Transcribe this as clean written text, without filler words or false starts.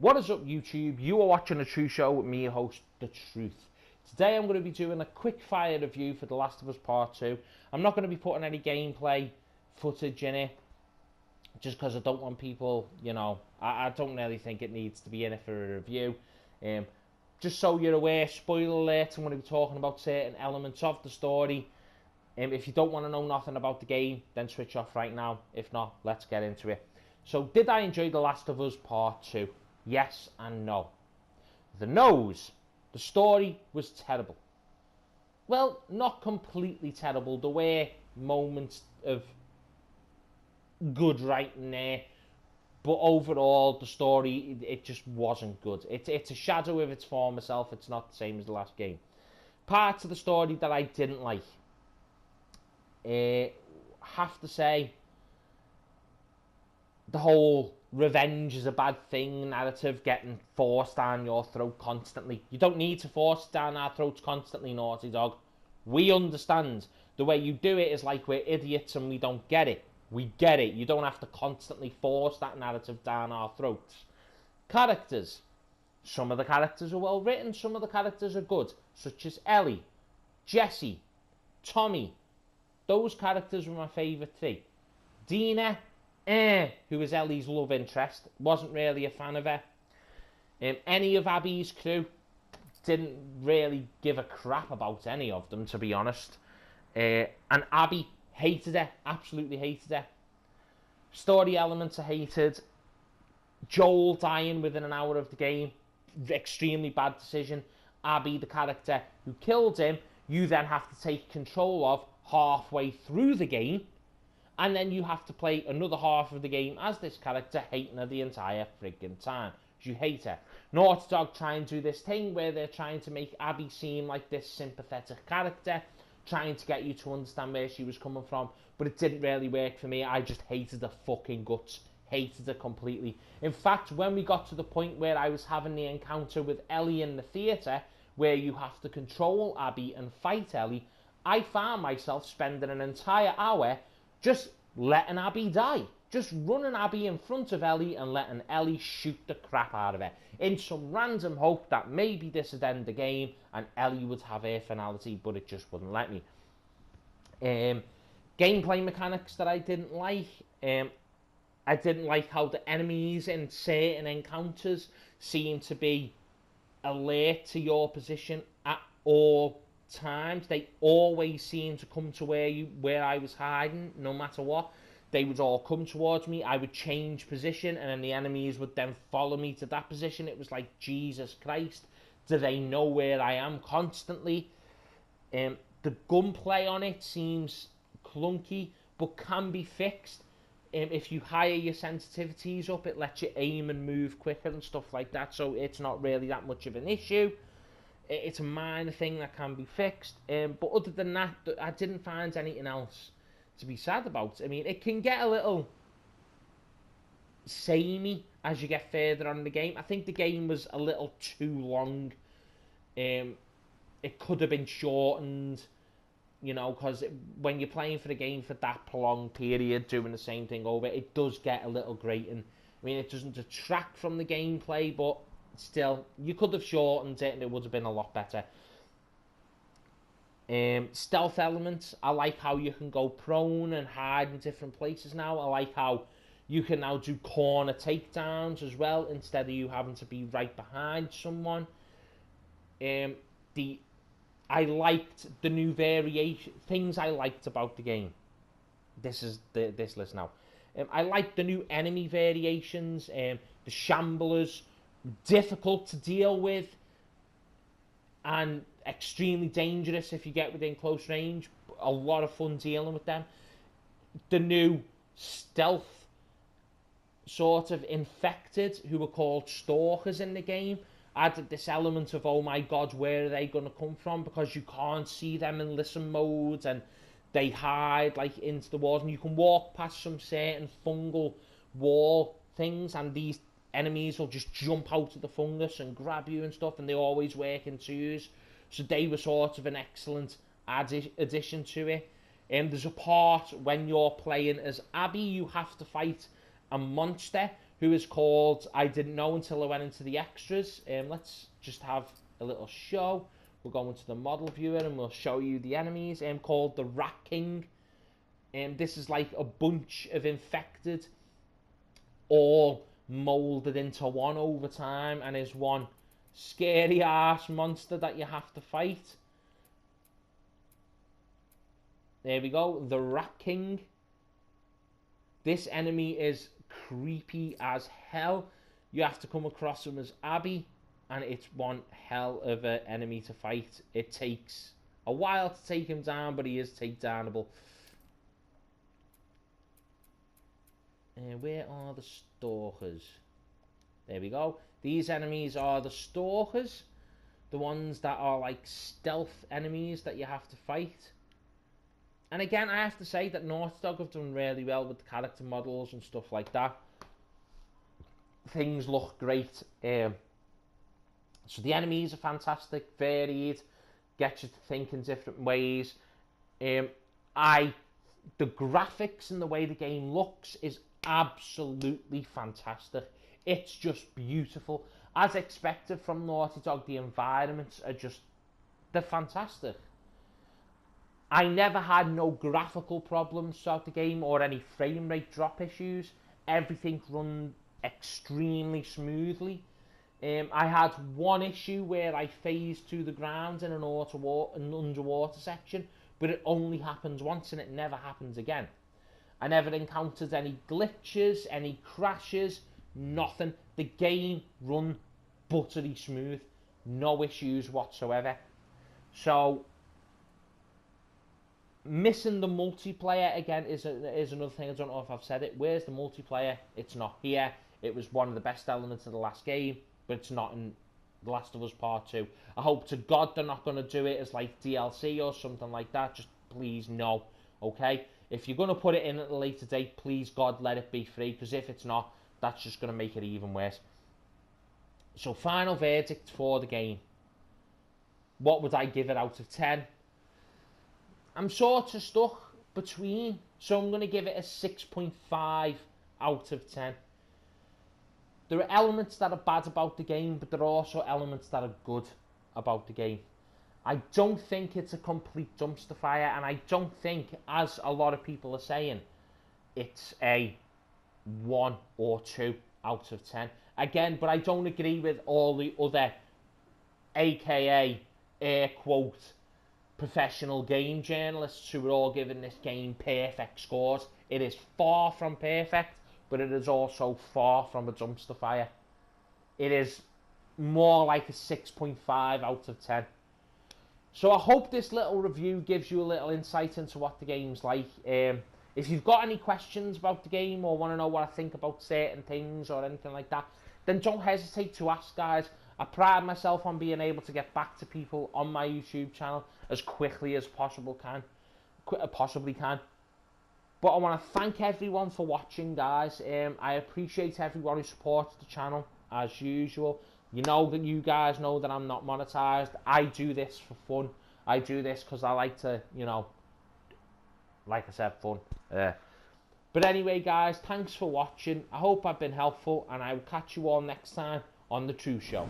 What is up, YouTube? You are watching The Truth Show with me, your host, The Truth. Today I'm going to be doing a quick fire review for The Last of Us Part 2. I'm not going to be putting any gameplay footage in it, just because I don't want people, I don't really think it needs to be in it for a review. Just so you're aware, spoiler alert, I'm going to be talking about certain elements of the story. If you don't want to know nothing about the game, then switch off right now. If not, let's get into it. So, did I enjoy The Last of Us Part 2? Yes and no. The no's. The story was terrible. Well, not completely terrible. There were moments of good writing there. But overall, the story, it just wasn't good. It's a shadow of its former self. It's not the same as the last game. Parts of the story that I didn't like. Have to say, the whole revenge is a bad thing narrative getting forced down your throat constantly. You don't need to force it down our throats constantly, Naughty Dog. We understand. The way you do it is like we're idiots and we don't get it. We get it. You don't have to constantly force that narrative down our throats. Characters. Some of the characters are well written, some of the characters are good, such as Ellie, Jesse, Tommy. Those characters were my favourite three. Dina, who was Ellie's love interest, wasn't really a fan of her. Any of Abby's crew, didn't really give a crap about any of them, to be honest. And Abby, hated her, absolutely hated her. Story elements are hated. Joel dying within an hour of the game, extremely bad decision. Abby, the character who killed him, you then have to take control of halfway through the game, and then you have to play another half of the game as this character, hating her the entire friggin' time. You hate her. Naughty Dog try and do this thing where they're trying to make Abby seem like this sympathetic character, trying to get you to understand where she was coming from, but it didn't really work for me. I just hated her fucking guts. Hated her completely. In fact, when we got to the point where I was having the encounter with Ellie in the theatre, where you have to control Abby and fight Ellie, I found myself spending an entire hour just letting Abby die. Just running Abby in front of Ellie and letting Ellie shoot the crap out of her, in some random hope that maybe this would end the game and Ellie would have her finality, but it just wouldn't let me. Gameplay mechanics that I didn't like. I didn't like how the enemies in certain encounters seem to be alert to your position at all times. They always seem to come to where I was hiding, no matter what. They would all come towards me. I would change position, and then the enemies would then follow me to that position. It was like, Jesus Christ, do they know where I am constantly? The gunplay on it seems clunky, but can be fixed. If you higher your sensitivities up, it lets you aim and move quicker and stuff like that, so it's not really that much of an issue. It's a minor thing that can be fixed, but other than that, I didn't find anything else to be sad about. I mean, it can get a little samey as you get further on in the game. I think the game was a little too long. It could have been shortened, because when you're playing for the game for that prolonged period, doing the same thing over, it does get a little grating. I mean, it doesn't detract from the gameplay, but still, you could have shortened it and it would have been a lot better. Stealth elements, I like how you can go prone and hide in different places now. I like how you can now do corner takedowns as well, instead of you having to be right behind someone. I liked the new variation, things I liked about the game. This is this list now. I liked the new enemy variations, the shamblers, difficult to deal with, and extremely dangerous if you get within close range. A lot of fun dealing with them. The new stealth sort of infected, who were called stalkers in the game, added this element of, oh my god, where are they going to come from, because you can't see them in listen modes and they hide like into the walls, and you can walk past some certain fungal wall things and these enemies will just jump out of the fungus and grab you and stuff, and they always work in twos. So they were sort of an excellent addition to it. There's a part when you're playing as Abby, you have to fight a monster who is called, I didn't know until I went into the extras. Let's just have a little show. We'll go into the model viewer and we'll show you the enemies. Called the Rat King. This is like a bunch of infected, all molded into one over time, and is one scary ass monster that you have to fight. There we go, the Rat King. This enemy is creepy as hell. You have to come across him as Abby, and it's one hell of an enemy to fight. It takes a while to take him down, but he is takedownable. Where are the stalkers? There we go. These enemies are the stalkers, the ones that are like stealth enemies that you have to fight. And again, I have to say that Naughty Dog have done really well with the character models and stuff like that. Things look great. So the enemies are fantastic, varied, get you to think in different ways. The graphics and the way the game looks is absolutely fantastic. It's just beautiful. As expected from Naughty Dog, the environments are just, they're fantastic. I never had no graphical problems throughout the game or any frame rate drop issues. Everything run extremely smoothly. I had one issue where I phased to the ground in an underwater section, but it only happens once and it never happens again. I never encountered any glitches, any crashes, nothing. The game run buttery smooth, no issues whatsoever. So missing the multiplayer again is another thing. I don't know if I've said it. Where's the multiplayer? It's not here. It was one of the best elements of the last game, but it's not in The Last of Us Part 2. I hope to God they're not going to do it as like DLC or something like that. Just please no, okay? If you're going to put it in at a later date, please God let it be free, because if it's not, that's just going to make it even worse. So final verdict for the game. What would I give it out of 10? I'm sort of stuck between, so I'm going to give it a 6.5 out of 10. There are elements that are bad about the game, but there are also elements that are good about the game. I don't think it's a complete dumpster fire, and I don't think, as a lot of people are saying, it's a 1 or 2 out of 10. Again, but I don't agree with all the other, aka, air quote, professional game journalists who are all giving this game perfect scores. It is far from perfect, but it is also far from a dumpster fire. It is more like a 6.5 out of 10. So I hope this little review gives you a little insight into what the game's like. If you've got any questions about the game or want to know what I think about certain things or anything like that, then don't hesitate to ask, guys. I pride myself on being able to get back to people on my YouTube channel as quickly as possibly can. But I want to thank everyone for watching, guys. I appreciate everyone who supports the channel, as usual. You know that you guys know that I'm not monetized. I do this for fun. I do this because I like to, you know, like I said, fun. But anyway, guys, thanks for watching. I hope I've been helpful, and I will catch you all next time on The True Show.